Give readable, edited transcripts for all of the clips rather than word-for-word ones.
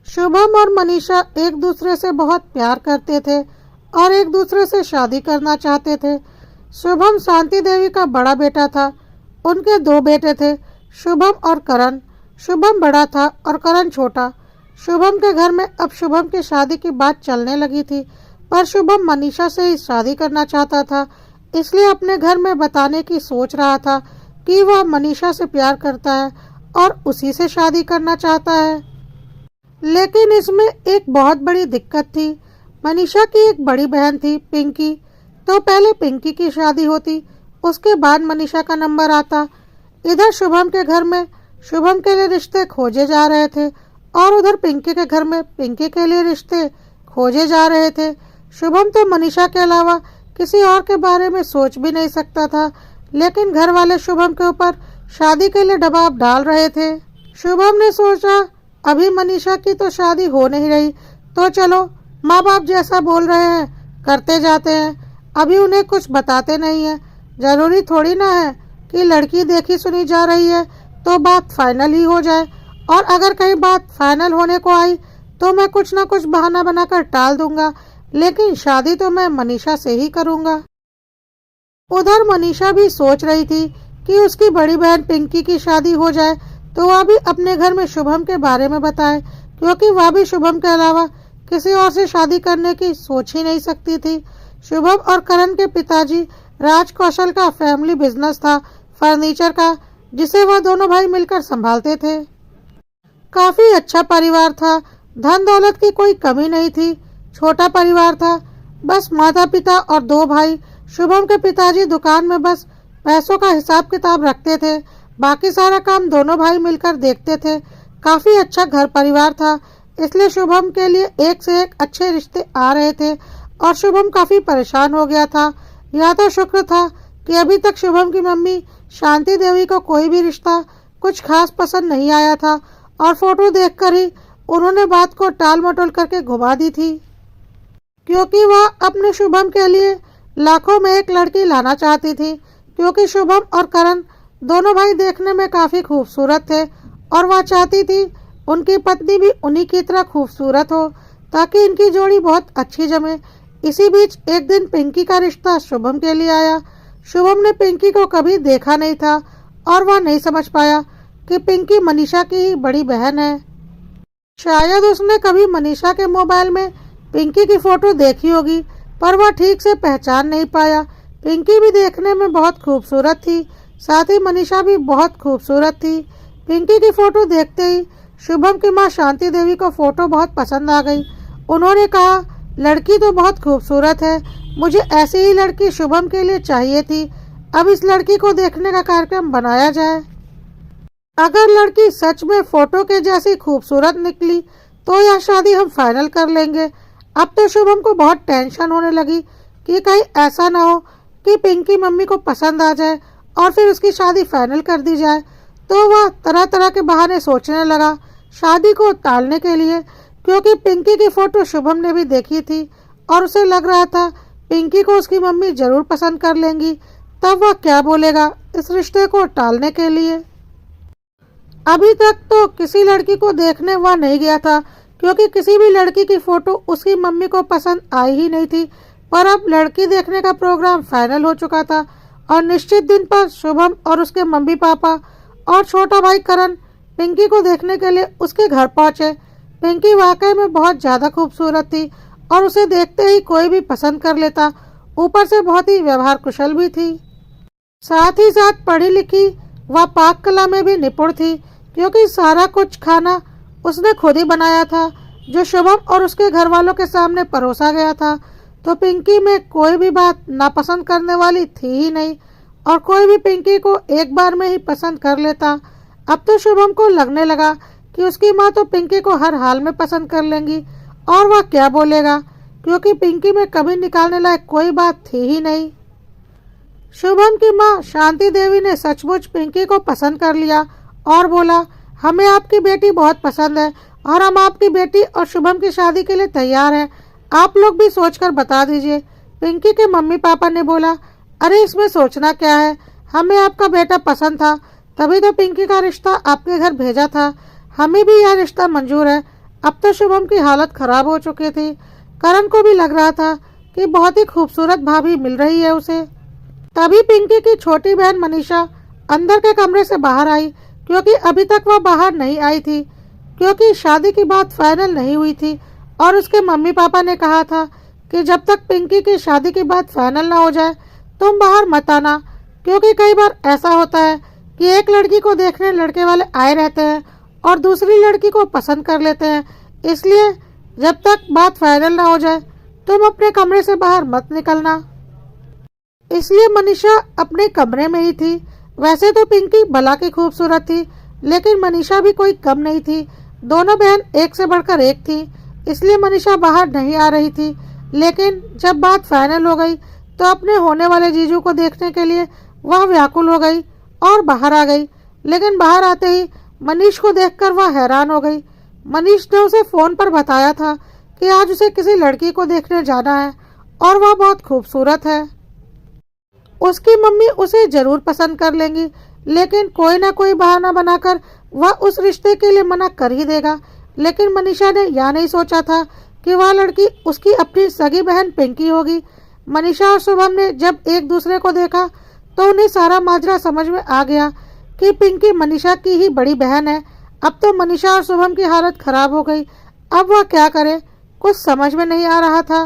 शुभम और मनीषा एक दूसरे से बहुत प्यार करते थे और एक दूसरे से शादी करना चाहते थे। शुभम शांति देवी का बड़ा बेटा था। उनके दो बेटे थे, शुभम और करण। शुभम बड़ा था और करण छोटा। शुभम के घर में अब शुभम की शादी की बात चलने लगी थी, पर शुभम मनीषा से ही शादी करना चाहता था, इसलिए अपने घर में बताने की सोच रहा था कि वह मनीषा से प्यार करता है और उसी से शादी करना चाहता है। लेकिन इसमें एक बहुत बड़ी दिक्कत थी। मनीषा की एक बड़ी बहन थी, पिंकी। तो पहले पिंकी की शादी होती, उसके बाद मनीषा का नंबर आता। इधर शुभम के घर में शुभम के लिए रिश्ते खोजे जा रहे थे और उधर पिंकी के घर में पिंकी के लिए रिश्ते खोजे जा रहे थे। शुभम तो मनीषा के अलावा किसी और के बारे में सोच भी नहीं सकता था, लेकिन घर वाले शुभम के ऊपर शादी के लिए दबाव डाल रहे थे। शुभम ने सोचा, अभी मनीषा की तो शादी हो नहीं रही, तो चलो माँ बाप जैसा बोल रहे हैं करते जाते हैं। अभी उन्हें कुछ बताते नहीं है। जरूरी थोड़ी ना है कि लड़की देखी सुनी जा रही है तो बात फाइनल ही हो जाए, और अगर कहीं बात फाइनल होने को आई तो मैं कुछ ना कुछ बहाना बनाकर टाल दूंगा, लेकिन शादी तो मैं मनीषा से ही करूंगा। उधर मनीषा भी सोच रही थी कि उसकी बड़ी बहन पिंकी की शादी हो जाए तो वह भी अपने घर में शुभम के बारे में बताए, क्योंकि वह भी शुभम के अलावा किसी और से शादी करने की सोच ही नहीं सकती थी। शुभम और करण के पिताजी राज कौशल का फैमिली बिजनेस था, फर्नीचर का, जिसे वह दोनों भाई मिलकर संभालते थे। काफी अच्छा परिवार था, धन दौलत की कोई कमी नहीं थी। छोटा परिवार था, बस माता पिता और दो भाई। शुभम के पिताजी दुकान में बस पैसों का हिसाब किताब रखते थे, बाकी सारा काम दोनों भाई मिलकर देखते थे। काफी अच्छा घर परिवार था, इसलिए शुभम के लिए एक से एक अच्छे रिश्ते आ रहे थे और शुभम काफी परेशान हो गया था। यह तो शुक्र था कि अभी तक शुभम की मम्मी शांति देवी को कोई भी रिश्ता कुछ खास पसंद नहीं आया था और फोटो देखकर ही उन्होंने बात को टाल मटोल करके घुमा दी थी, क्योंकि वह अपने शुभम के लिए लाखों में एक लड़की लाना चाहती थी। क्योंकि शुभम और करण दोनों भाई देखने में काफी खूबसूरत थे और वह चाहती थी उनकी पत्नी भी उन्हीं की तरह खूबसूरत हो, ताकि इनकी जोड़ी बहुत अच्छी जमे। इसी बीच एक दिन पिंकी का रिश्ता शुभम के लिए आया। शुभम ने पिंकी को कभी देखा नहीं था और वह नहीं समझ पाया कि पिंकी मनीषा की ही बड़ी बहन है। शायद उसने कभी मनीषा के मोबाइल में पिंकी की फोटो देखी होगी, पर वह ठीक से पहचान नहीं पाया। पिंकी भी देखने में बहुत खूबसूरत थी, साथ ही मनीषा भी बहुत खूबसूरत थी। पिंकी की फोटो देखते ही शुभम की मां शांति देवी को फोटो बहुत पसंद आ गई। उन्होंने कहा, लड़की तो बहुत खूबसूरत है, मुझे ऐसी ही लड़की शुभम के लिए चाहिए थी। अब इस लड़की को देखने का कार्यक्रम बनाया जाए। अगर लड़की सच में फोटो के जैसी खूबसूरत निकली तो यह शादी हम फाइनल कर लेंगे। अब तो शुभम को बहुत टेंशन होने लगी कि कहीं ऐसा ना हो कि पिंकी मम्मी को पसंद आ जाए और फिर उसकी शादी फाइनल कर दी जाए। तो वह तरह तरह के बहाने सोचने लगा शादी को टालने के लिए, क्योंकि पिंकी की फोटो शुभम ने भी देखी थी और उसे लग रहा था पिंकी को उसकी मम्मी जरूर पसंद कर लेंगी। तब वह क्या बोलेगा इस रिश्ते को टालने के लिए। अभी तक तो किसी लड़की को देखने वह नहीं गया था, क्योंकि किसी भी लड़की की फोटो उसकी मम्मी को पसंद आई ही नहीं थी। पर अब लड़की देखने का प्रोग्राम फाइनल हो चुका था और निश्चित दिन पर शुभम और उसके मम्मी पापा और छोटा भाई करण पिंकी को देखने के लिए उसके घर पहुंचे। पिंकी वाकई में बहुत ज़्यादा खूबसूरत थी और उसे देखते ही कोई भी पसंद कर लेता। ऊपर से बहुत ही व्यवहार कुशल भी थी, साथ ही साथ पढ़ी लिखी व पाक कला में भी निपुण थी, क्योंकि सारा कुछ खाना उसने खुद ही बनाया था जो शुभम और उसके घर वालों के सामने परोसा गया था। तो पिंकी में कोई भी बात नापसंद करने वाली थी ही नहीं और कोई भी पिंकी को एक बार में ही पसंद कर लेता। अब तो शुभम को लगने लगा कि उसकी माँ तो पिंकी को हर हाल में पसंद कर लेंगी और वह क्या बोलेगा, क्योंकि पिंकी में कभी निकालने लायक कोई बात थी ही नहीं। शुभम की माँ शांति देवी ने सचमुच पिंकी को पसंद कर लिया और बोला, हमें आपकी बेटी बहुत पसंद है और हम आपकी बेटी और शुभम की शादी के लिए तैयार हैं। आप लोग भी सोचकर बता दीजिए। पिंकी के मम्मी पापा ने बोला, अरे इसमें सोचना क्या है, हमें आपका बेटा पसंद था, तभी तो पिंकी का रिश्ता आपके घर भेजा था। हमें भी यह रिश्ता मंजूर है। अब तो शुभम की हालत खराब हो चुकी थी। करण को भी लग रहा था कि बहुत ही खूबसूरत भाभी मिल रही है उसे। तभी पिंकी की छोटी बहन मनीषा अंदर के कमरे से बाहर आई, क्योंकि अभी तक वह बाहर नहीं आई थी, क्योंकि शादी की बात फाइनल नहीं हुई थी और उसके मम्मी पापा ने कहा था कि जब तक पिंकी की शादी की बात फाइनल ना हो जाए तुम बाहर मत आना, क्योंकि कई बार ऐसा होता है कि एक लड़की को देखने लड़के वाले आए रहते हैं और दूसरी लड़की को पसंद कर लेते हैं। इसलिए जब तक बात फाइनल ना हो जाए तुम अपने कमरे से बाहर मत निकलना। इसलिए मनीषा अपने कमरे में ही थी। वैसे तो पिंकी भला की खूबसूरत थी, लेकिन मनीषा भी कोई कम नहीं थी। दोनों बहन एक से बढ़कर एक थी, इसलिए मनीषा बाहर नहीं आ रही थी। लेकिन जब बात फाइनल हो गई तो अपने होने वाले जीजू को देखने के लिए वह व्याकुल हो गई और बाहर आ गई। लेकिन बाहर आते ही मनीष को देखकर वह हैरान हो गई। मनीष ने उसे फोन पर बताया था कि आज उसे किसी लड़की को देखने जाना है और वह बहुत खूबसूरत है। उसकी मम्मी उसे जरूर पसंद कर लेंगी, लेकिन कोई ना कोई बहाना बनाकर वह उस रिश्ते के लिए मना कर ही देगा। लेकिन मनीषा ने यह नहीं सोचा था कि वह लड़की उसकी अपनी सगी बहन पिंकी होगी। मनीषा और शुभम ने जब एक दूसरे को देखा तो उन्हें सारा माजरा समझ में आ गया कि पिंकी मनीषा की ही बड़ी बहन है। अब तो मनीषा और शुभम की हालत खराब हो गई। अब वह क्या करे, कुछ समझ में नहीं आ रहा था।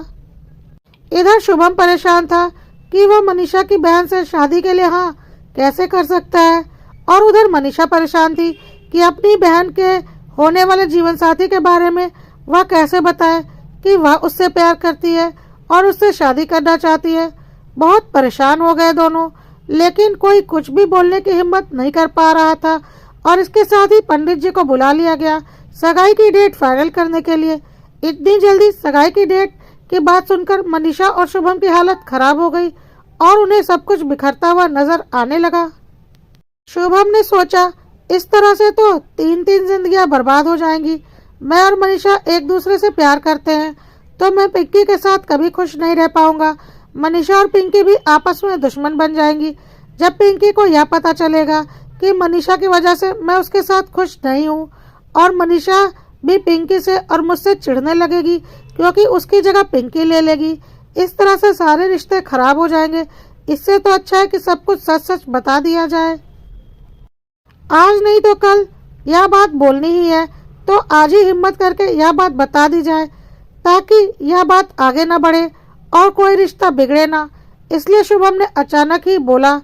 इधर शुभम परेशान था कि वह मनीषा की बहन से शादी के लिए हाँ कैसे कर सकता है, और उधर मनीषा परेशान थी कि अपनी बहन के होने वाले जीवन साथी के बारे में वह कैसे बताए कि वह उससे प्यार करती है और उससे शादी करना चाहती है। बहुत परेशान हो गए दोनों, लेकिन कोई कुछ भी बोलने की हिम्मत नहीं कर पा रहा था। और इसके साथ ही पंडित जी को बुला लिया गया सगाई की डेट फाइनल करने के लिए। इतनी जल्दी सगाई की डेट की बात सुनकर मनीषा और शुभम की हालत खराब हो गई और उन्हें सब कुछ बिखरता हुआ नजर आने लगा। शुभम ने सोचा, इस तरह से तो तीन जिंदगियां बर्बाद हो जाएंगी। मैं और मनीषा एक दूसरे से प्यार करते हैं तो मैं पिंकी के साथ कभी खुश नहीं रह पाऊंगा। मनीषा और पिंकी भी आपस में दुश्मन बन जाएंगी। जब पिंकी को यह पता चलेगा कि मनीषा की वजह से मैं उसके साथ खुश नहीं हूँ, और मनीषा भी पिंकी से और मुझसे चिढ़ने लगेगी क्योंकि उसकी जगह पिंकी ले लेगी। इस तरह से सारे रिश्ते खराब हो जाएंगे। इससे तो अच्छा है कि सब कुछ सच सच बता दिया जाए। आज नहीं तो कल यह बात बोलनी ही है, तो आज ही हिम्मत करके यह बात बता दी जाए, ताकि यह बात आगे न बढ़े और कोई रिश्ता बिगड़े ना। इसलिए शुभम ने अचानक ही बोला,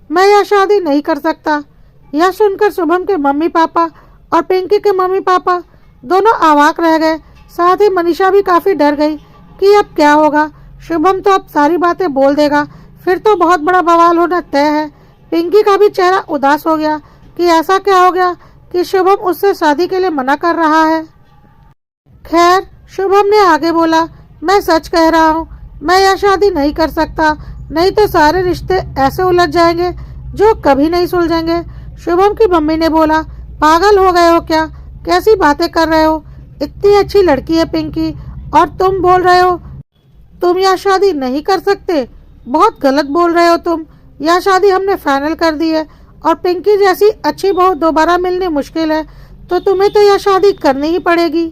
मैं यह शादी नहीं कर सकता। यह सुनकर शुभम के मम्मी पापा और पिंकी के मम्मी पापा दोनों अवाक रह गए। साथ ही मनीषा भी काफी डर गई कि अब क्या होगा। शुभम तो अब सारी बातें बोल देगा, फिर तो बहुत बड़ा बवाल होना तय है। पिंकी का भी चेहरा उदास हो गया कि ऐसा क्या हो गया कि शुभम उससे शादी के लिए मना कर रहा है। खैर, शुभम ने आगे बोला, मैं सच कह रहा हूँ, मैं यह शादी नहीं कर सकता, नहीं तो सारे रिश्ते ऐसे उलझ जाएंगे जो कभी नहीं सुलझेंगे। शुभम की मम्मी ने बोला, पागल हो गए हो क्या, कैसी बातें कर रहे हो, इतनी अच्छी लड़की है पिंकी और तुम बोल रहे हो तुम यह शादी नहीं कर सकते। बहुत गलत बोल रहे हो तुम। यह शादी हमने फाइनल कर दी है और पिंकी जैसी अच्छी बहू दोबारा मिलनी मुश्किल है, तो तुम्हें तो यह शादी करनी ही पड़ेगी।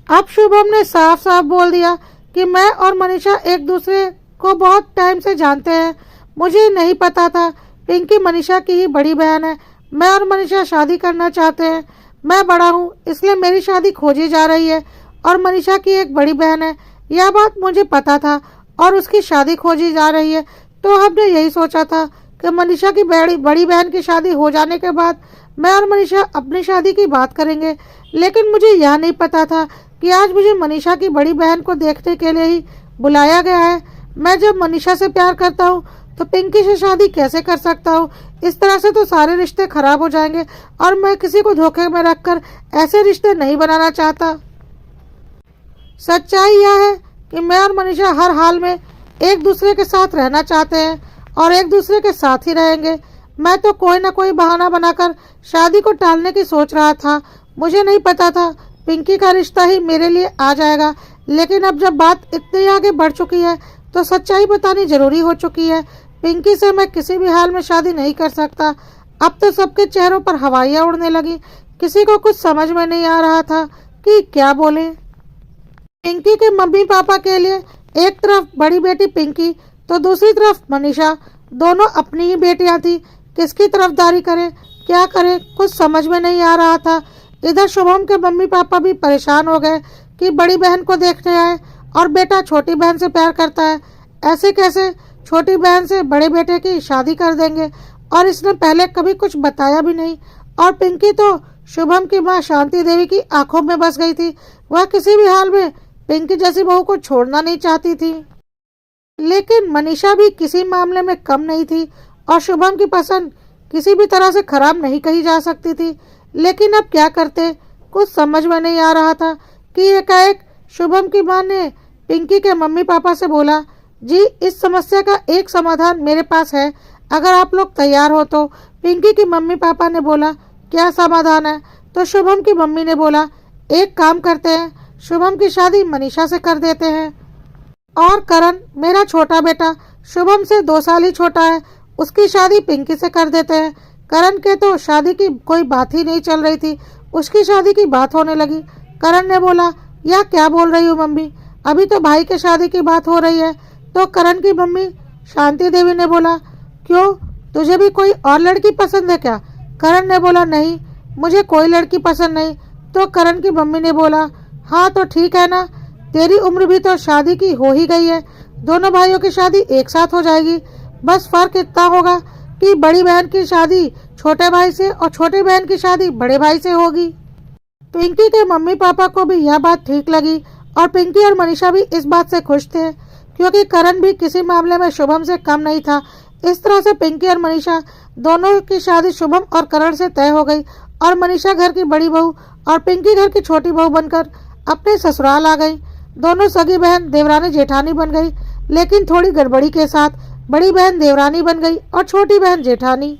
अब शुभम ने साफ साफ बोल दिया कि मैं और मनीषा एक दूसरे को बहुत टाइम से जानते हैं। मुझे नहीं पता था पिंकी मनीषा की ही बड़ी बहन है। मैं और मनीषा शादी करना चाहते हैं। मैं बड़ा हूँ, इसलिए मेरी शादी खोजी जा रही है और मनीषा की एक बड़ी बहन है, यह बात मुझे पता था और उसकी शादी खोजी जा रही है। तो हमने यही सोचा था कि मनीषा की बड़ी बहन की शादी हो जाने के बाद मैं और मनीषा अपनी शादी की बात करेंगे। लेकिन मुझे यह नहीं पता था कि आज मुझे मनीषा की बड़ी बहन को देखने के लिए ही बुलाया गया है। मैं जब मनीषा से प्यार करता हूँ तो पिंकी से शादी कैसे कर सकता हूँ। इस तरह से तो सारे रिश्ते खराब हो जाएंगे और मैं किसी को धोखे में रखकर ऐसे रिश्ते नहीं बनाना चाहता। सच्चाई यह है कि मैं और मनीषा हर हाल में एक दूसरे के साथ रहना चाहते हैं और एक दूसरे के साथ ही रहेंगे। मैं तो कोई ना कोई बहाना बनाकर शादी को टालने की सोच रहा था। मुझे नहीं पता था पिंकी का रिश्ता ही मेरे लिए आ जाएगा। लेकिन अब जब बात इतनी आगे बढ़ चुकी है तो सच्चाई बतानी जरूरी हो चुकी है। पिंकी से मैं किसी भी हाल में शादी नहीं कर सकता। अब तो सबके चेहरों पर हवाइयाँ उड़ने लगी। किसी को कुछ समझ में नहीं आ रहा था कि क्या बोले। पिंकी के मम्मी पापा के लिए एक तरफ बड़ी बेटी पिंकी तो दूसरी तरफ मनीषा, दोनों अपनी ही बेटियां थी। किसकी तरफदारी करें, क्या करें, कुछ समझ में नहीं आ रहा था। इधर शुभम के मम्मी पापा भी परेशान हो गए कि बड़ी बहन को देखने आए और बेटा छोटी बहन से प्यार करता है, ऐसे कैसे छोटी बहन से बड़े बेटे की शादी कर देंगे, और इसने पहले कभी कुछ बताया भी नहीं। और पिंकी तो शुभम की माँ शांति देवी की आंखों में बस गई थी। वह किसी भी हाल में पिंकी जैसी बहू को छोड़ना नहीं चाहती थी। लेकिन मनीषा भी किसी मामले में कम नहीं थी और शुभम की पसंद किसी भी तरह से खराब नहीं कही जा सकती थी। लेकिन अब क्या करते, कुछ समझ में नहीं आ रहा था कि एकाएक शुभम की मां ने पिंकी के मम्मी पापा से बोला, जी इस समस्या का एक समाधान मेरे पास है, अगर आप लोग तैयार हो तो। पिंकी की मम्मी पापा ने बोला, क्या समाधान है? तो शुभम की मम्मी ने बोला, एक काम करते हैं, शुभम की शादी मनीषा से कर देते हैं और करण मेरा छोटा बेटा शुभम से 2 साल ही छोटा है, उसकी शादी पिंकी से कर देते हैं। करण के तो शादी की कोई बात ही नहीं चल रही थी, उसकी शादी की बात होने लगी। करण ने बोला, यह क्या बोल रही हो मम्मी, अभी तो भाई के शादी की बात हो रही है। तो करण की मम्मी शांति देवी ने बोला, क्यों, तुझे भी कोई और लड़की पसंद है क्या? करण ने बोला, नहीं मुझे कोई लड़की पसंद नहीं। तो करण की मम्मी ने बोला, हाँ तो ठीक है ना, तेरी उम्र भी तो शादी की हो ही गई है, दोनों भाइयों की शादी एक साथ हो जाएगी। बस फर्क इतना होगा कि बड़ी बहन की शादी छोटे भाई से और छोटी बहन की शादी बड़े भाई से होगी। पिंकी के मम्मी पापा को भी यह बात ठीक लगी और पिंकी और मनीषा भी इस बात से खुश थे, क्योंकि करण भी किसी मामले में शुभम से कम नहीं था। इस तरह से पिंकी और मनीषा दोनों की शादी शुभम और करण से तय हो गई और मनीषा घर की बड़ी बहू और पिंकी घर की छोटी बहू बनकर अपने ससुराल आ गई। दोनों सगी बहन देवरानी जेठानी बन गई, लेकिन थोड़ी गड़बड़ी के साथ बड़ी बहन देवरानी बन गई और छोटी बहन जेठानी।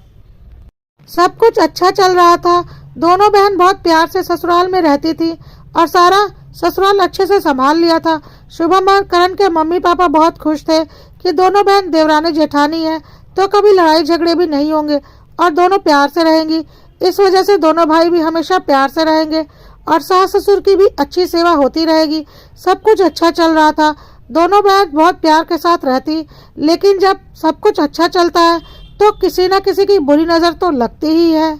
सब कुछ अच्छा चल रहा था, दोनों बहन बहुत प्यार से ससुराल में रहती थी और सारा ससुराल अच्छे से संभाल लिया था। शुभम और करण के मम्मी पापा बहुत खुश थे कि दोनों बहन देवरानी जेठानी है तो कभी लड़ाई झगड़े भी नहीं होंगे और दोनों प्यार से रहेंगी। इस वजह से दोनों भाई भी हमेशा प्यार से रहेंगे और सास ससुर की भी अच्छी सेवा होती रहेगी। सब कुछ अच्छा चल रहा था, दोनों बहन बहुत प्यार के साथ रहती। लेकिन जब सब कुछ अच्छा चलता है तो किसी न किसी की बुरी नज़र तो लगती ही है।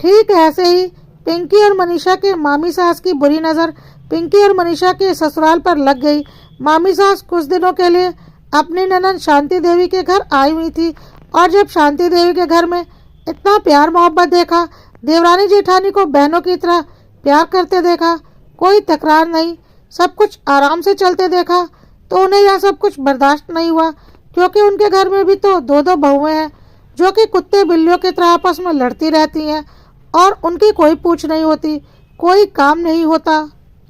ठीक ऐसे ही पिंकी और मनीषा के मामी सास की बुरी नज़र पिंकी और मनीषा के ससुराल पर लग गई। मामी सास कुछ दिनों के लिए अपनी ननद शांति देवी के घर आई हुई थी और जब शांति देवी के घर में इतना प्यार मोहब्बत देखा, देवरानी जेठानी को बहनों की तरह प्यार करते देखा, कोई तकरार नहीं, सब कुछ आराम से चलते देखा, तो उन्हें यह सब कुछ बर्दाश्त नहीं हुआ, क्योंकि उनके घर में भी तो 2-2 बहुएं हैं जो कि कुत्ते बिल्लियों की तरह आपस में लड़ती रहती हैं और उनकी कोई पूछ नहीं होती, कोई काम नहीं होता।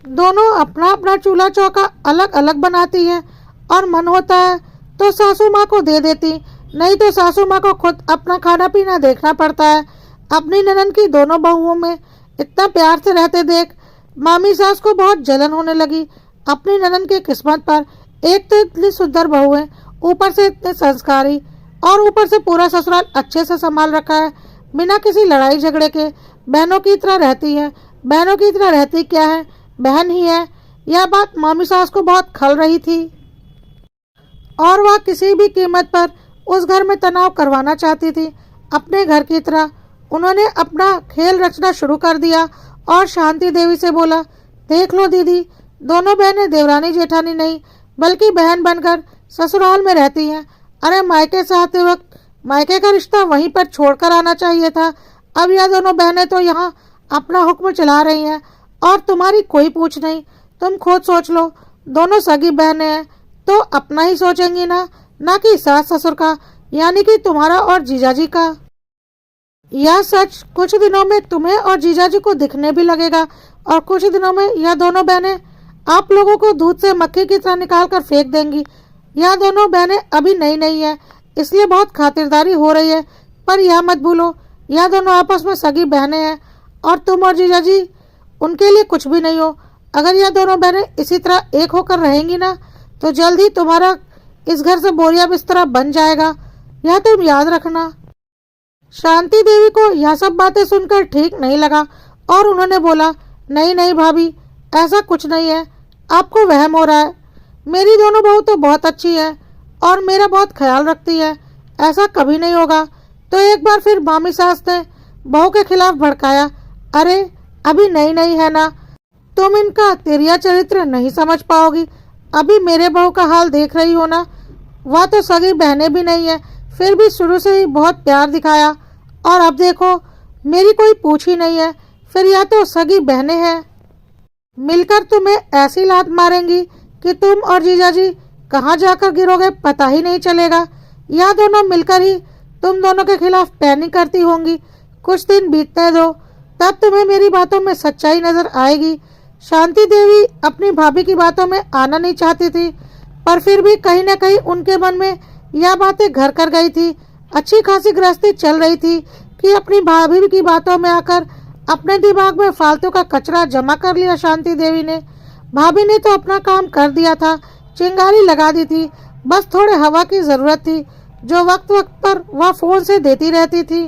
दोनों अपना अपना चूल्हा चौका अलग अलग बनाती हैं और मन होता है तो सासू माँ को दे देती, नहीं तो सासू माँ को खुद अपना खाना पीना देखना पड़ता है। अपनी ननद की दोनों बहुओं में इतना प्यार से रहते देख मामी सास को बहुत जलन होने लगी अपनी ननद की किस्मत पर। एक तो इतनी सुंदर बहू है, ऊपर से इतने संस्कारी और ऊपर से पूरा ससुराल अच्छे से संभाल रखा है, बिना किसी लड़ाई झगड़े के बहनों की तरह रहती है। बहनों की तरह रहती क्या है, बहन ही है। यह बात मामी सास को बहुत खल रही थी और वह किसी भी कीमत पर उस घर में तनाव करवाना चाहती थी अपने घर की तरह। उन्होंने अपना खेल रचना शुरू कर दिया और शांति देवी से बोला, देख लो दीदी, दोनों बहनें देवरानी जेठानी नहीं बल्कि बहन बनकर ससुराल में रहती हैं। अरे मायके से आते वक्त मायके का रिश्ता वहीं पर छोड़कर आना चाहिए था। अब यह दोनों बहनें तो यहाँ अपना हुक्म चला रही हैं और तुम्हारी कोई पूछ नहीं। तुम खुद सोच लो, दोनों सगी बहनें हैं तो अपना ही सोचेंगी ना कि सास ससुर का, यानी कि तुम्हारा और जीजाजी का। यह सच कुछ दिनों में तुम्हें और जीजाजी को दिखने भी लगेगा और कुछ दिनों में यह दोनों बहनें आप लोगों को दूध से मक्खी की तरह निकाल कर फेंक देंगी। यह दोनों बहनें अभी नई नई है, इसलिए बहुत खातिरदारी हो रही है, पर यह मत भूलो यह दोनों आपस में सगी बहनें हैं और तुम और जीजाजी उनके लिए कुछ भी नहीं हो। अगर यह दोनों बहनें इसी तरह एक होकर रहेंगी ना तो जल्द ही तुम्हारा इस घर से बोरिया बिस्तरा बन जाएगा, यह तुम याद रखना। शांति देवी को यह सब बातें सुनकर ठीक नहीं लगा और उन्होंने बोला, नहीं नहीं भाभी, ऐसा कुछ नहीं है, आपको वहम हो रहा है। मेरी दोनों बहू तो बहुत अच्छी है और मेरा बहुत ख्याल रखती है, ऐसा कभी नहीं होगा। तो एक बार फिर मामी सास ने बहू के खिलाफ भड़काया। अरे अभी नई नई है ना, तुम इनका तिरिया चरित्र नहीं समझ पाओगी। अभी मेरे बहू का हाल देख रही हो ना, वह तो सगी बहनें भी नहीं है, फिर भी शुरू से ही बहुत प्यार दिखाया, और अब देखो मेरी कोई पूछ ही नहीं है, फिर या तो सगी बहनें हैं, मिलकर तुम्हें ऐसी लात मारेंगी कि तुम और जीजाजी कहाँ जाकर गिरोगे पता ही नहीं चलेगा, या दोनों मिलकर ही तुम दोनों के खिलाफ प्लानिंग करती होंगी। कुछ दिन बीतने दो, तब तुम्हें मेरी बातों में सच्चाई नजर आएगी। शांति देवी अपनी भाभी की बातों में आना नहीं चाहती थी, पर फिर भी कहीं न कहीं उनके मन में यह बातें घर कर गई थी। अच्छी खासी गृहस्थी चल रही थी कि अपनी भाभी की बातों में आकर अपने दिमाग में फालतू का कचरा जमा कर लिया शांति देवी ने। भाभी ने तो अपना काम कर दिया था, चिंगारी लगा दी थी, बस थोड़े हवा की जरूरत थी जो वक्त वक्त पर वह फोन से देती रहती थी।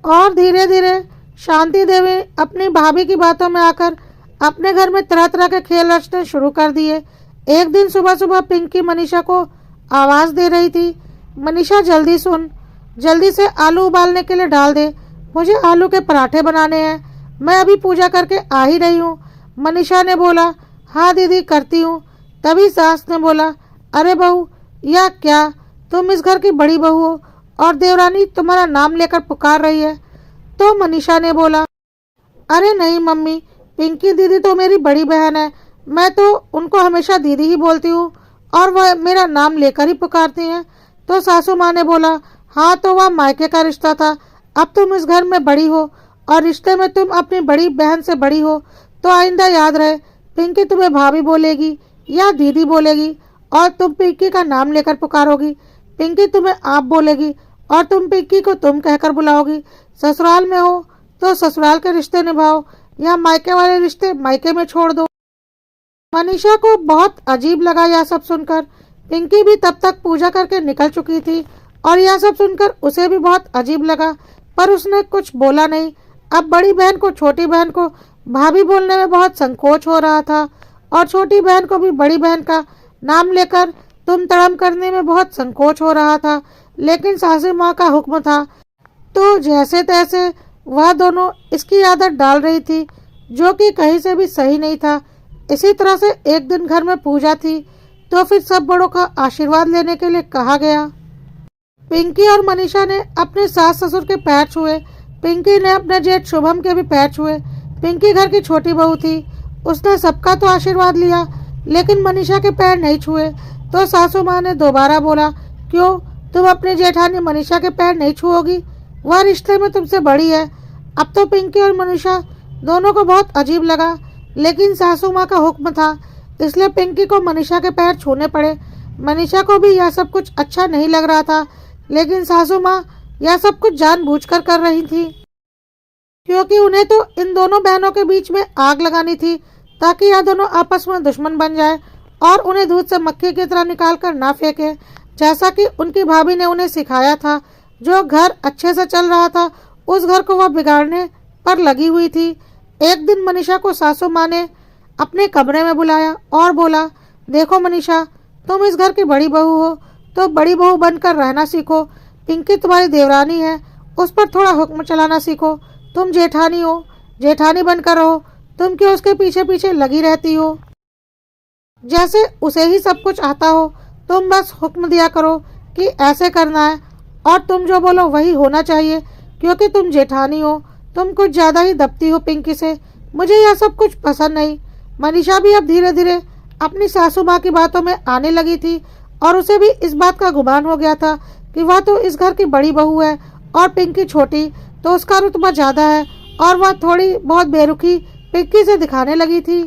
और धीरे धीरे शांति देवी अपनी भाभी की बातों में आकर अपने घर में तरह तरह के खेल रचने शुरू कर दिए। एक दिन सुबह सुबह पिंकी मनीषा को आवाज दे रही थी, मनीषा जल्दी सुन, जल्दी से आलू उबालने के लिए डाल दे, मुझे आलू के पराठे बनाने हैं, मैं अभी पूजा करके आ ही रही हूँ। मनीषा ने बोला, हाँ दीदी करती हूँ। तभी सास ने बोला, अरे बहू यह क्या, तुम इस घर की बड़ी बहू हो और देवरानी तुम्हारा नाम लेकर पुकार रही है। तो मनीषा ने बोला, अरे नहीं मम्मी, पिंकी दीदी तो मेरी बड़ी बहन है, मैं तो उनको हमेशा दीदी ही बोलती हूँ और वह मेरा नाम लेकर ही पुकारती हैं। तो सासू माँ ने बोला, हाँ तो वह मायके का रिश्ता था, अब तुम इस घर में बड़ी हो और रिश्ते में तुम अपनी बड़ी बहन से बड़ी हो, तो आइंदा याद रहे पिंकी तुम्हें भाभी बोलेगी या दीदी बोलेगी और तुम पिंकी का नाम लेकर पुकारोगी, पिंकी तुम्हें आप बोलेगी और तुम पिंकी को तुम कहकर बुलाओगी। ससुराल में हो तो ससुराल के रिश्ते निभाओ या मायके वाले रिश्ते मायके में छोड़ दो। मनीषा को बहुत अजीब लगा यह सब सुनकर। पिंकी भी तब तक पूजा करके निकल चुकी थी और यह सब सुनकर उसे भी बहुत अजीब लगा, पर उसने कुछ बोला नहीं। अब बड़ी बहन को छोटी बहन को भाभी बोलने में बहुत संकोच हो रहा था और छोटी बहन को भी बड़ी बहन का नाम लेकर तुम तड़म करने में बहुत संकोच हो रहा था। लेकिन सासू माँ का हुक्म था तो जैसे तैसे वह दोनों इसकी आदत डाल रही थी, जो कि कहीं से भी सही नहीं था। इसी तरह से एक दिन घर में पूजा थी तो फिर सब बड़ों का आशीर्वाद लेने के लिए कहा गया। पिंकी और मनीषा ने अपने सास ससुर के पैर छुए, पिंकी ने अपने जेठ शुभम के भी पैर छुए। पिंकी घर की छोटी बहू थी, उसने सबका तो आशीर्वाद लिया लेकिन मनीषा के पैर नहीं छुए। तो सासू माँ ने दोबारा बोला, क्यों तुम अपनी जेठानी मनीषा के पैर नहीं छुओगी, वह रिश्ते में तुमसे बड़ी है। अब तो पिंकी और मनीषा दोनों को बहुत अजीब लगा, लेकिन सासू माँ का हुक्म था इसलिए पिंकी को मनीषा के पैर छूने पड़े। मनीषा को भी यह सब कुछ अच्छा नहीं लग रहा था, लेकिन सासू माँ यह सब कुछ जानबूझकर कर रही थी, क्योंकि उन्हें तो इन दोनों बहनों के बीच में आग लगानी थी ताकि यह दोनों आपस में दुश्मन बन जाए और उन्हें दूध से मक्खी की तरह निकाल कर ना फेंके, जैसा कि उनकी भाभी ने उन्हें सिखाया था। जो घर अच्छे से चल रहा था उस घर को वह बिगाड़ने पर लगी हुई थी। एक दिन मनीषा को सासू माँ ने अपने कमरे में बुलाया और बोला, देखो मनीषा, तुम इस घर की बड़ी बहू हो तो बड़ी बहू बनकर रहना सीखो। पिंकी तुम्हारी देवरानी है, उस पर थोड़ा हुक्म चलाना सीखो। तुम जेठानी हो, जेठानी बनकर रहो, तुम क्यों उसके पीछे पीछे लगी रहती हो, जैसे उसे ही सब कुछ आता हो। तुम बस हुक्म दिया करो कि ऐसे करना है और तुम जो बोलो वही होना चाहिए, क्योंकि तुम जेठानी हो। तुम कुछ ज़्यादा ही दबती हो पिंकी से, मुझे यह सब कुछ पसंद नहीं। मनीषा भी अब धीरे धीरे अपनी सासू माँ की बातों में आने लगी थी और उसे भी इस बात का गुमान हो गया था कि वह तो इस घर की बड़ी बहू है और पिंकी छोटी, तो उसका रुतबा ज़्यादा है और वह थोड़ी बहुत बेरुखी पिंकी से दिखाने लगी थी।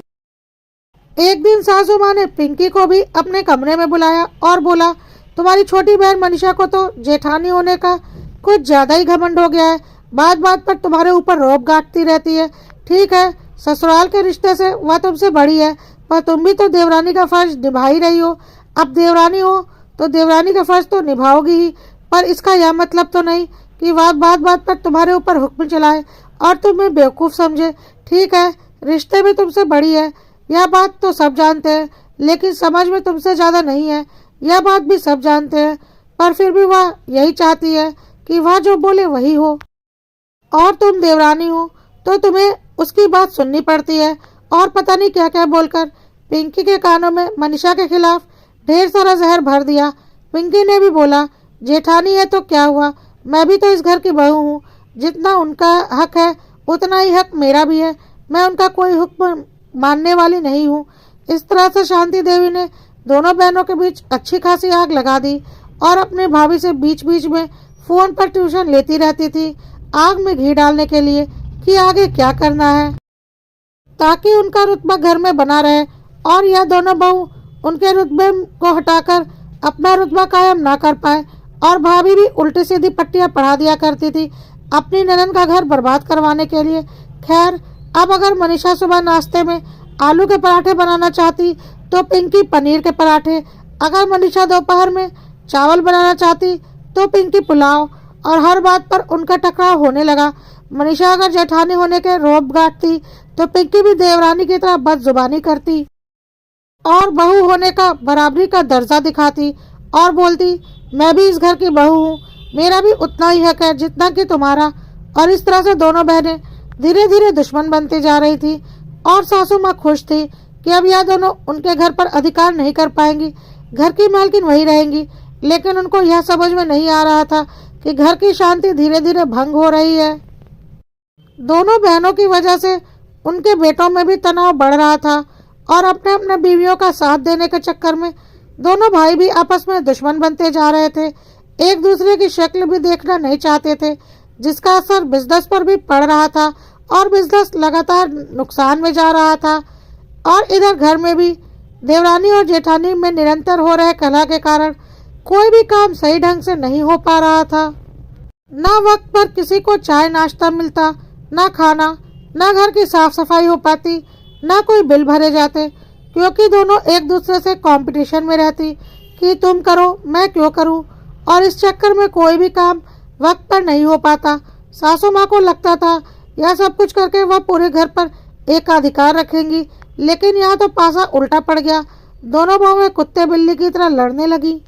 एक दिन सासू माँ ने पिंकी को भी अपने कमरे में बुलाया और बोला, तुम्हारी छोटी बहन मनीषा को तो जेठानी होने का कुछ ज़्यादा ही घमंड हो गया है, बात बात पर तुम्हारे ऊपर रौब गांठती रहती है। ठीक है, ससुराल के रिश्ते से वह तुमसे बड़ी है, पर तुम भी तो देवरानी का फर्ज निभा ही रही हो। अब देवरानी हो तो देवरानी का फर्ज तो निभाओगी ही, पर इसका यह मतलब तो नहीं कि वह बात बात पर तुम्हारे ऊपर हुक्म चलाए और तुम्हें बेवकूफ़ समझे। ठीक है, रिश्ते में तुमसे बड़ी है, यह बात तो सब जानते हैं, लेकिन समझ में तुमसे ज़्यादा नहीं है, यह बात भी सब जानते हैं। पर फिर भी वह यही चाहती है कि वह जो बोले वही हो, और तुम देवरानी हो तो तुम्हें उसकी बात सुननी पड़ती है। और पता नहीं क्या क्या बोलकर पिंकी के कानों में मनीषा के खिलाफ ढेर सारा जहर भर दिया। पिंकी ने भी बोला, जेठानी है तो क्या हुआ, मैं भी तो इस घर की बहू हूँ, जितना उनका हक है उतना ही हक मेरा भी है, मैं उनका कोई हुक्म मानने वाली नहीं हूँ। इस तरह से शांति देवी ने दोनों बहनों के बीच अच्छी खासी आग लगा दी और अपने भाभी से बीच बीच में फ़ोन पर ट्यूशन लेती रहती थी, आग में घी डालने के लिए कि आगे क्या करना है, ताकि उनका रुतबा घर में बना रहे और यह दोनों बहू उनके रुतबे को हटाकर अपना रुतबा कायम ना कर पाए। और भाभी भी उल्टी सीधी पट्टियां पढ़ा दिया करती थी अपनी ननद का घर बर्बाद करवाने के लिए। खैर, अब अगर मनीषा सुबह नाश्ते में आलू के पराठे बनाना चाहती तो पिंकी पनीर के पराठे, अगर मनीषा दोपहर में चावल बनाना चाहती तो पिंकी पुलाव, और हर बात पर उनका टकराव होने लगा। मनीषा अगर जेठानी होने के रोब गाटती तो पिंकी भी देवरानी की तरह बदजुबानी करती और बहू होने का बराबरी का दर्जा दिखाती और बोलती, मैं भी इस घर की बहू हूँ, मेरा भी उतना ही हक है जितना कि तुम्हारा। और इस तरह से दोनों बहनें धीरे धीरे दुश्मन बनती जा रही थी। और सासू माँ खुश थी कि अब यह दोनों उनके घर पर अधिकार नहीं कर पाएंगी, घर की मालकिन वही रहेंगी। लेकिन उनको यह समझ में नहीं आ रहा था कि घर की शांति धीरे धीरे भंग हो रही है। दोनों बहनों की वजह से उनके बेटों में भी तनाव बढ़ रहा था और अपने अपने बीवियों का साथ देने के चक्कर में दोनों भाई भी आपस में दुश्मन बनते जा रहे थे। एक दूसरे की शक्ल भी देखना नहीं चाहते थे, जिसका असर बिजनेस पर भी पड़ रहा था और बिजनेस लगातार नुकसान में जा रहा था। और इधर घर में भी देवरानी और जेठानी में निरंतर हो रहे कलह के कारण कोई भी काम सही ढंग से नहीं हो पा रहा था। ना वक्त पर किसी को चाय नाश्ता मिलता, ना खाना, ना घर की साफ सफाई हो पाती, ना कोई बिल भरे जाते, क्योंकि दोनों एक दूसरे से कंपटीशन में रहती कि तुम करो मैं क्यों करूं। और इस चक्कर में कोई भी काम वक्त पर नहीं हो पाता। सासू माँ को लगता था यह सब कुछ करके वह पूरे घर पर एकाधिकार रखेंगी, लेकिन यहाँ तो पासा उल्टा पड़ गया। दोनों बहुएं कुत्ते बिल्ली की तरह लड़ने लगी।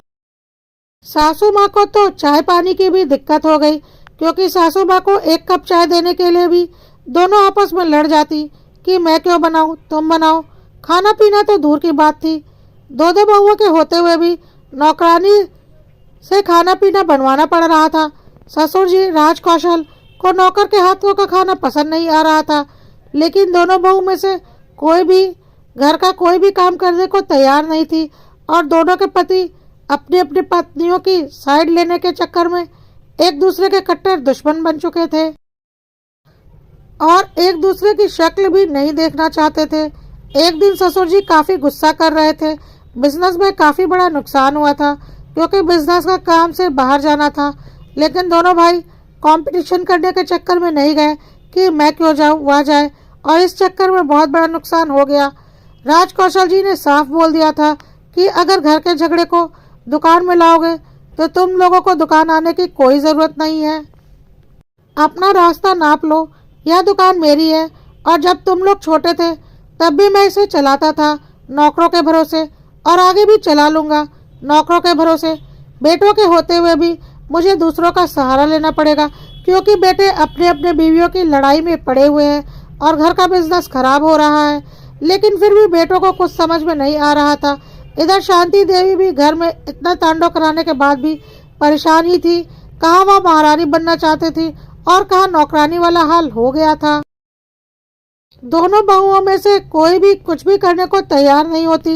सासू माँ को तो चाय पानी की भी दिक्कत हो गई, क्योंकि सासू माँ को एक कप चाय देने के लिए भी दोनों आपस में लड़ जाती कि मैं क्यों बनाऊं, तुम बनाओ। खाना पीना तो दूर की बात थी, दो दो बहुओं के होते हुए भी नौकरानी से खाना पीना बनवाना पड़ रहा था। ससुर जी राज कौशल को नौकर के हाथों का खाना पसंद नहीं आ रहा था, लेकिन दोनों बहू में से कोई भी घर का कोई भी काम करने को तैयार नहीं थी और दोनों के पति अपनी अपनी पत्नियों की साइड लेने के चक्कर में एक दूसरे के कट्टर दुश्मन बन चुके थे और एक दूसरे की शक्ल भी नहीं देखना चाहते थे। एक दिन ससुर जी काफ़ी गुस्सा कर रहे थे। बिजनेस में काफ़ी बड़ा नुकसान हुआ था, क्योंकि बिजनेस का काम से बाहर जाना था, लेकिन दोनों भाई कंपटीशन करने के चक्कर में नहीं गए कि मैं क्यों जाऊं वह जाए, और इस चक्कर में बहुत बड़ा नुकसान हो गया। राज कौशल जी ने साफ बोल दिया था कि अगर घर के झगड़े को दुकान में लाओगे तो तुम लोगों को दुकान आने की कोई ज़रूरत नहीं है, अपना रास्ता नाप लो, यह दुकान मेरी है। और जब तुम लोग छोटे थे तब भी मैं इसे चलाता था नौकरों के भरोसे, और आगे भी चला लूँगा नौकरों के भरोसे। बेटों के होते हुए भी मुझे दूसरों का सहारा लेना पड़ेगा, क्योंकि बेटे अपने अपने बीवियों की लड़ाई में पड़े हुए हैं और घर का बिजनेस खराब हो रहा है। लेकिन फिर भी बेटों को कुछ समझ में नहीं आ रहा था। इधर शांति देवी भी घर में इतना तांडव कराने के बाद भी परेशान ही थी। कहाँ वह महारानी बनना चाहती थी और कहाँ नौकरानी वाला हाल हो गया था। दोनों बहुओं में से कोई भी कुछ भी करने को तैयार नहीं होती।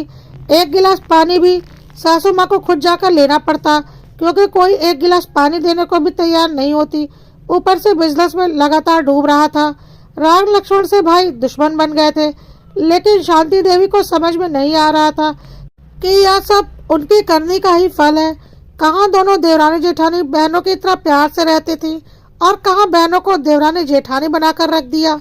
एक गिलास पानी भी सासू माँ को खुद जाकर लेना पड़ता, क्योंकि कोई एक गिलास पानी देने को भी तैयार नहीं होती। ऊपर से बिजनेस में लगातार डूब रहा था। राम लक्ष्मण से भाई दुश्मन बन गए थे, लेकिन शांति देवी को समझ में नहीं आ रहा था कि यह सब उनकी करनी का ही फल है। कहाँ दोनों देवरानी जेठानी बहनों की तरह प्यार से रहती थी और कहाँ बहनों को देवरानी जेठानी बनाकर रख दिया।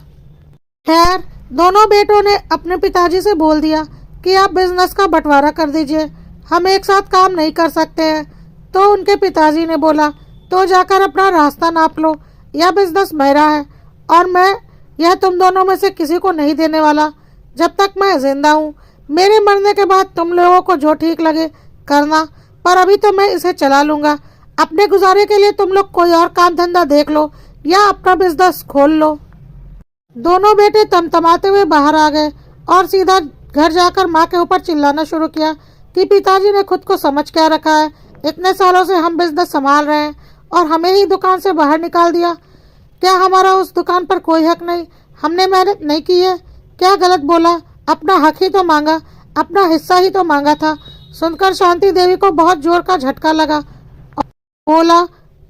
खैर, दोनों बेटों ने अपने पिताजी से बोल दिया कि आप बिजनेस का बंटवारा कर दीजिए, हम एक साथ काम नहीं कर सकते हैं। तो उनके पिताजी ने बोला, तो जाकर अपना रास्ता नाप लो, यह बिजनेस मेरा है और मैं यह तुम दोनों में से किसी को नहीं देने वाला जब तक मैं जिंदा हूँ। मेरे मरने के बाद तुम लोगों को जो ठीक लगे करना, पर अभी तो मैं इसे चला लूँगा। अपने गुजारे के लिए तुम लोग कोई और काम धंधा देख लो या अपना बिजनेस खोल लो। दोनों बेटे तमतमाते हुए बाहर आ गए और सीधा घर जाकर माँ के ऊपर चिल्लाना शुरू किया कि पिताजी ने खुद को समझ क्या रखा है, इतने सालों से हम बिजनेस संभाल रहे हैं और हमें ही दुकान से बाहर निकाल दिया। क्या हमारा उस दुकान पर कोई हक नहीं? हमने मेहनत नहीं की है? क्या गलत बोला? अपना हक ही तो मांगा, अपना हिस्सा ही तो मांगा था। सुनकर शांति देवी को बहुत जोर का झटका लगा। बोला,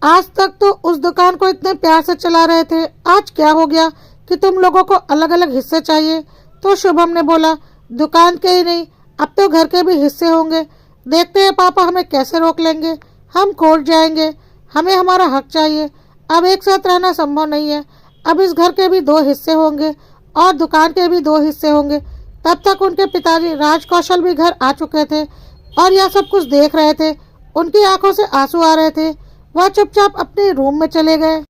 आज तक तो उस दुकान को इतने प्यार से चला रहे थे, आज क्या हो गया कि तुम लोगों को अलग अलग हिस्से चाहिए? तो शुभम ने बोला, दुकान के ही नहीं, अब तो घर के भी हिस्से होंगे। देखते हैं पापा हमें कैसे रोक लेंगे, हम कोर्ट जाएंगे, हमें हमारा हक चाहिए। अब एक साथ रहना संभव नहीं है। अब इस घर के भी 2 हिस्से होंगे और दुकान के भी 2 हिस्से होंगे। तब तक उनके पिताजी राज कौशल भी घर आ चुके थे और यह सब कुछ देख रहे थे। उनकी आंखों से आंसू आ रहे थे। वह चुपचाप अपने रूम में चले गए।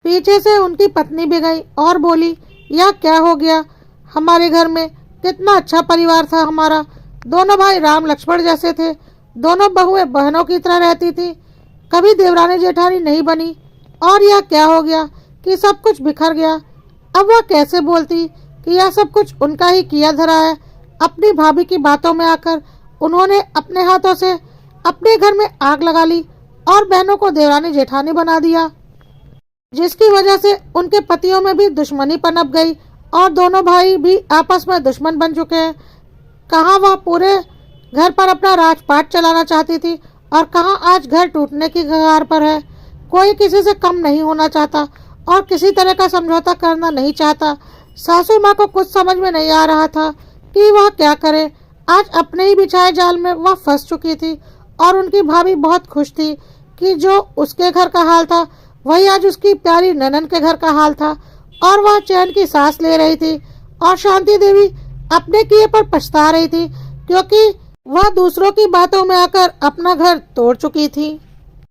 पीछे से उनकी पत्नी भी गई और बोली, यह क्या हो गया? हमारे घर में कितना अच्छा परिवार था हमारा। दोनों भाई राम लक्ष्मण जैसे थे, दोनों बहुएं बहनों की तरह रहती थी, कभी देवरानी जेठानी नहीं बनी। और यह क्या हो गया कि सब कुछ बिखर गया? अब वह कैसे बोलती कि यह सब कुछ उनका ही किया धरा है? अपनी भाभी की बातों में आकर उन्होंने अपने हाथों से अपने घर में आग लगा ली और बहनों को देवरानी जेठानी बना दिया, जिसकी वजह से उनके पतियों में भी दुश्मनी पनप गई और दोनों भाई भी आपस में दुश्मन बन चुके हैं। कहाँ वह पूरे घर पर अपना राजपाट चलाना चाहती थी और कहाँ आज घर टूटने की कगार पर है। कोई किसी से कम नहीं होना चाहता और किसी तरह का समझौता करना नहीं चाहता। सासू माँ को कुछ समझ में नहीं आ रहा था कि वह क्या करे। आज अपने ही बिछाए जाल में वह फंस चुकी थी और उनकी भाभी बहुत खुश थी कि जो उसके घर का हाल था वही आज उसकी प्यारी ननन के घर का हाल था और वह चैन की सांस ले रही थी। और शांति देवी अपने किए पर पछता रही थी क्योंकि वह दूसरों की बातों में आकर अपना घर तोड़ चुकी थी।